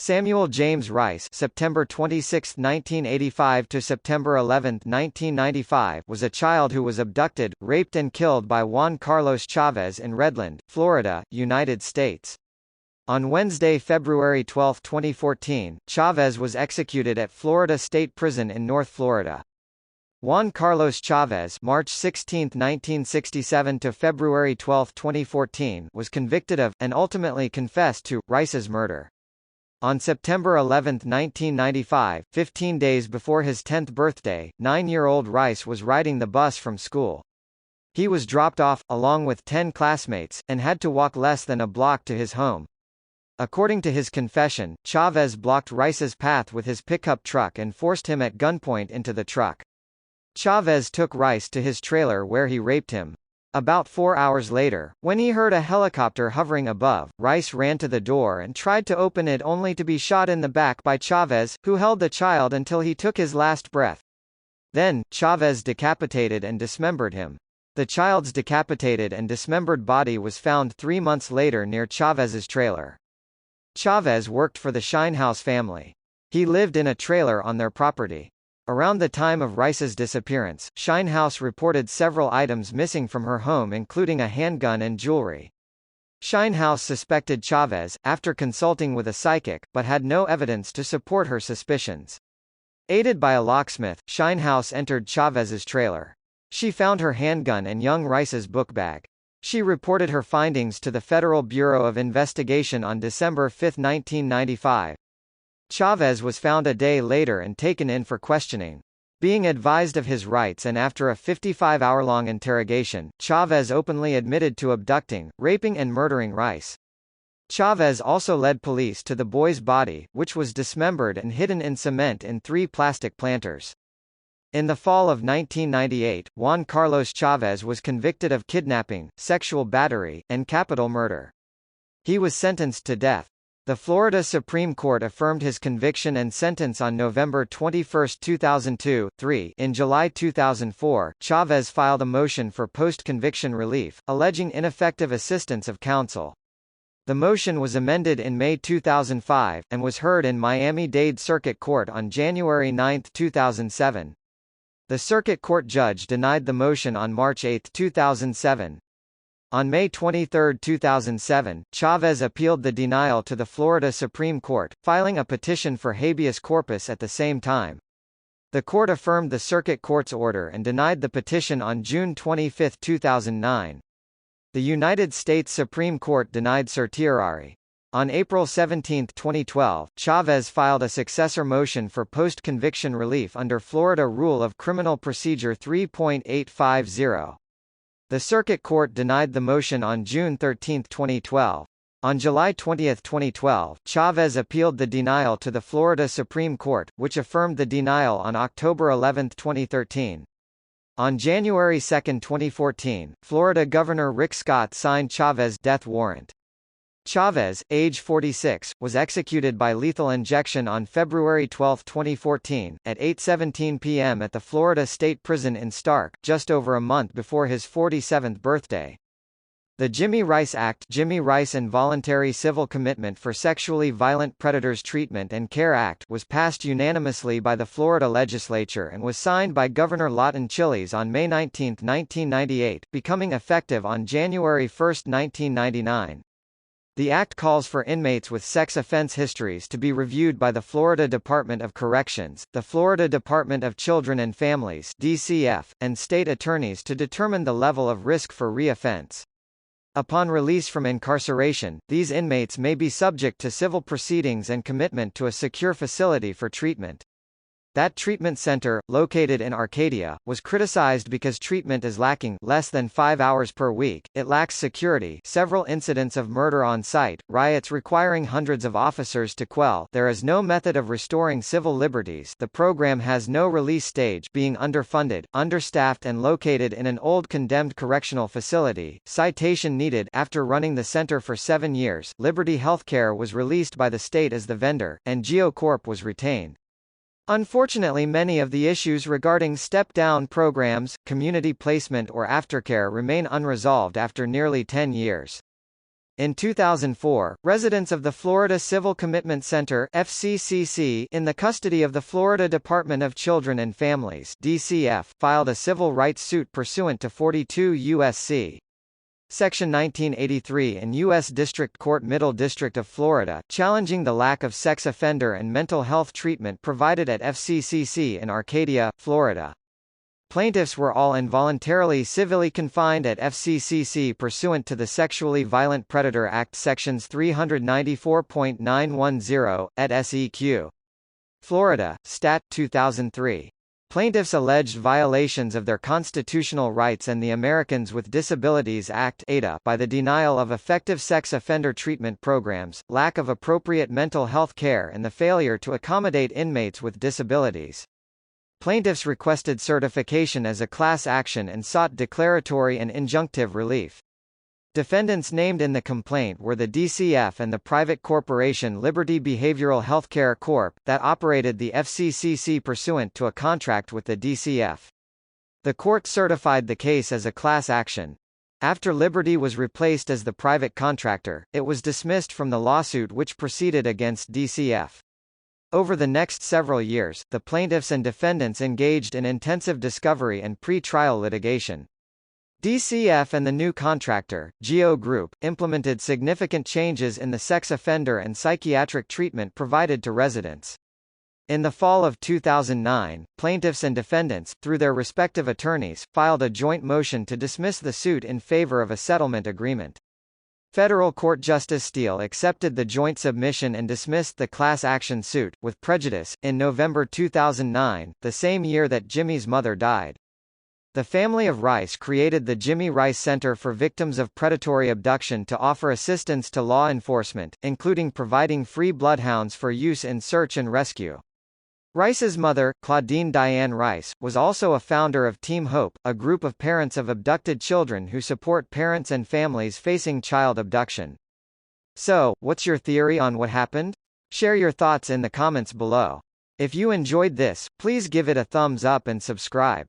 Samuel James Rice (September 26, 1985 to September 11, 1995) was a child who was abducted, raped and killed by Juan Carlos Chavez in Redland, Florida, United States. On Wednesday, February 12, 2014, Chavez was executed at Florida State Prison in North Florida. Juan Carlos Chavez (March 16, 1967 to February 12, 2014) was convicted of, and ultimately confessed to, Rice's murder. On September 11, 1995, 15 days before his 10th birthday, 9-year-old Rice was riding the bus from school. He was dropped off, along with 10 classmates, and had to walk less than a block to his home. According to his confession, Chavez blocked Rice's path with his pickup truck and forced him at gunpoint into the truck. Chavez took Rice to his trailer where he raped him. About 4 hours later, when he heard a helicopter hovering above, Rice ran to the door and tried to open it only to be shot in the back by Chavez, who held the child until he took his last breath. Then, Chavez decapitated and dismembered him. The child's decapitated and dismembered body was found 3 months later near Chavez's trailer. Chavez worked for the Shinehouse family. He lived in a trailer on their property. Around the time of Rice's disappearance, Shinehouse reported several items missing from her home including a handgun and jewelry. Shinehouse suspected Chavez, after consulting with a psychic, but had no evidence to support her suspicions. Aided by a locksmith, Shinehouse entered Chavez's trailer. She found her handgun and young Rice's book bag. She reported her findings to the Federal Bureau of Investigation on December 5, 1995. Chavez was found a day later and taken in for questioning. Being advised of his rights and after a 55-hour-long interrogation, Chavez openly admitted to abducting, raping and murdering Rice. Chavez also led police to the boy's body, which was dismembered and hidden in cement in 3 plastic planters. In the fall of 1998, Juan Carlos Chavez was convicted of kidnapping, sexual battery, and capital murder. He was sentenced to death. The Florida Supreme Court affirmed his conviction and sentence on November 21, 2002. In July 2004, Chavez filed a motion for post-conviction relief, alleging ineffective assistance of counsel. The motion was amended in May 2005, and was heard in Miami-Dade Circuit Court on January 9, 2007. The Circuit Court judge denied the motion on March 8, 2007. On May 23, 2007, Chavez appealed the denial to the Florida Supreme Court, filing a petition for habeas corpus at the same time. The court affirmed the Circuit Court's order and denied the petition on June 25, 2009. The United States Supreme Court denied certiorari. On April 17, 2012, Chavez filed a successor motion for post-conviction relief under Florida Rule of Criminal Procedure 3.850. The Circuit Court denied the motion on June 13, 2012. On July 20, 2012, Chavez appealed the denial to the Florida Supreme Court, which affirmed the denial on October 11, 2013. On January 2, 2014, Florida Governor Rick Scott signed Chavez's death warrant. Chavez, age 46, was executed by lethal injection on February 12, 2014, at 8:17 p.m. at the Florida State Prison in Stark, just over a month before his 47th birthday. The Jimmy Rice Act, Jimmy Rice Involuntary Civil Commitment for Sexually Violent Predators Treatment and Care Act, was passed unanimously by the Florida legislature and was signed by Governor Lawton Chiles on May 19, 1998, becoming effective on January 1, 1999. The act calls for inmates with sex offense histories to be reviewed by the Florida Department of Corrections, the Florida Department of Children and Families (DCF), and state attorneys to determine the level of risk for re-offense. Upon release from incarceration, these inmates may be subject to civil proceedings and commitment to a secure facility for treatment. That treatment center, located in Arcadia, was criticized because treatment is lacking less than 5 hours per week, it lacks security, several incidents of murder on site, riots requiring hundreds of officers to quell, there is no method of restoring civil liberties, the program has no release stage, being underfunded, understaffed and located in an old condemned correctional facility. Citation needed. After running the center for 7 years, Liberty Healthcare was released by the state as the vendor, and GeoCorp was retained. Unfortunately, many of the issues regarding step-down programs, community placement or aftercare remain unresolved after nearly 10 years. In 2004, residents of the Florida Civil Commitment Center (FCCC) in the custody of the Florida Department of Children and Families (DCF) filed a civil rights suit pursuant to 42 U.S.C. Section 1983 in U.S. District Court Middle District of Florida, challenging the lack of sex offender and mental health treatment provided at FCCC in Arcadia, Florida. Plaintiffs were all involuntarily civilly confined at FCCC pursuant to the Sexually Violent Predator Act Sections 394.910, et seq. Florida, Stat. 2003. Plaintiffs alleged violations of their constitutional rights and the Americans with Disabilities Act (ADA) by the denial of effective sex offender treatment programs, lack of appropriate mental health care and the failure to accommodate inmates with disabilities. Plaintiffs requested certification as a class action and sought declaratory and injunctive relief. Defendants named in the complaint were the DCF and the private corporation Liberty Behavioral Healthcare Corp., that operated the FCCC pursuant to a contract with the DCF. The court certified the case as a class action. After Liberty was replaced as the private contractor, it was dismissed from the lawsuit which proceeded against DCF. Over the next several years, the plaintiffs and defendants engaged in intensive discovery and pre-trial litigation. DCF and the new contractor, GEO Group, implemented significant changes in the sex offender and psychiatric treatment provided to residents. In the fall of 2009, plaintiffs and defendants, through their respective attorneys, filed a joint motion to dismiss the suit in favor of a settlement agreement. Federal Court Justice Steele accepted the joint submission and dismissed the class action suit, with prejudice, in November 2009, the same year that Jimmy's mother died. The family of Rice created the Jimmy Rice Center for Victims of Predatory Abduction to offer assistance to law enforcement, including providing free bloodhounds for use in search and rescue. Rice's mother, Claudine Diane Rice, was also a founder of Team Hope, a group of parents of abducted children who support parents and families facing child abduction. So, what's your theory on what happened? Share your thoughts in the comments below. If you enjoyed this, please give it a thumbs up and subscribe.